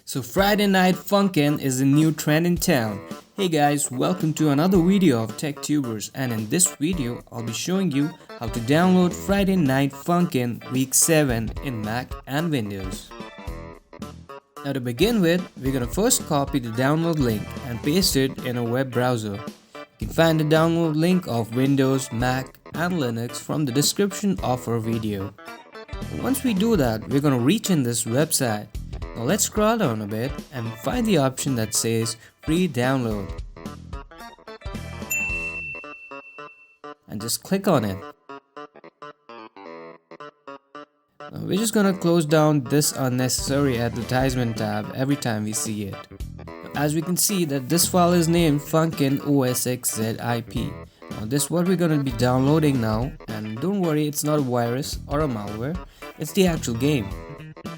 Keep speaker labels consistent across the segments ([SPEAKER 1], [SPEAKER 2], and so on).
[SPEAKER 1] So Friday Night Funkin is a new trend in town. Hey guys, welcome to another video of Tech Tubers, and in this video I'll be showing you how to download Friday Night Funkin Week 7 in Mac and Windows. Now to begin with, we're gonna first copy the download link and paste it in a web browser. You can find the download link of Windows, Mac and Linux from the description of our video. Once we do that, we're gonna reach in this website. Now let's scroll down a bit and find the option that says free download. And just click on it. Now we're just gonna close down this unnecessary advertisement tab every time we see it. As we can see that this file is named Funkin OSXZIP. Now this is what we're gonna be downloading now, and don't worry, it's not a virus or a malware, it's the actual game.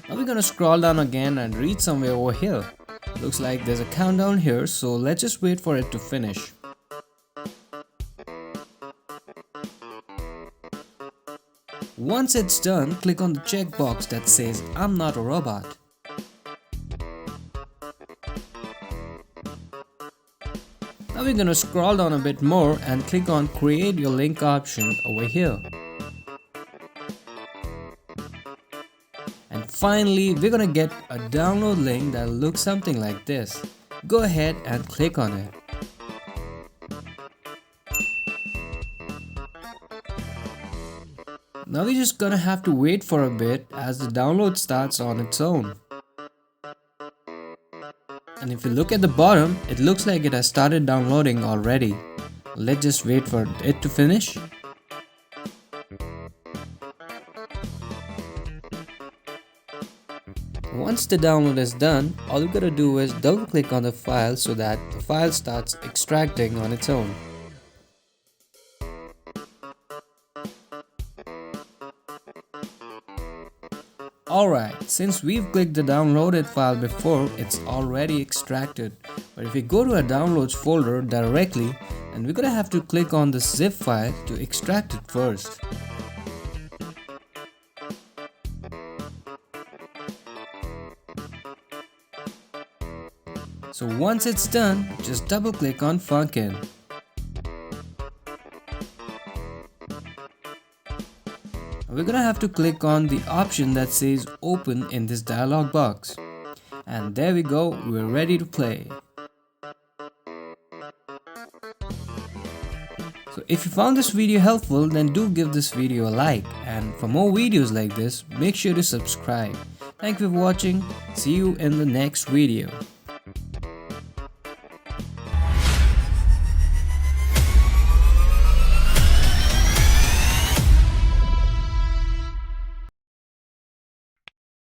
[SPEAKER 1] Now we're gonna scroll down again and reach somewhere over here. Looks like there's a countdown here, so let's just wait for it to finish. Once it's done, click on the checkbox that says I'm not a robot. Now we're gonna scroll down a bit more and click on create your link option over here. And finally, we're gonna get a download link that looks something like this. Go ahead and click on it. Now we're just gonna have to wait for a bit as the download starts on its own. And if you look at the bottom, it looks like it has started downloading already. Let's just wait for it to finish. Once the download is done, all you gotta do is double click on the file so that the file starts extracting on its own. Alright, since we've clicked the downloaded file before, it's already extracted. But if we go to a downloads folder directly, then we're gonna have to click on the zip file to extract it first. So once it's done, just double click on Funkin. We're gonna have to click on the option that says open in this dialog box. And there we go, we're ready to play. So if you found this video helpful, then do give this video a like, and for more videos like this, make sure to subscribe. Thank you for watching, see you in the next video.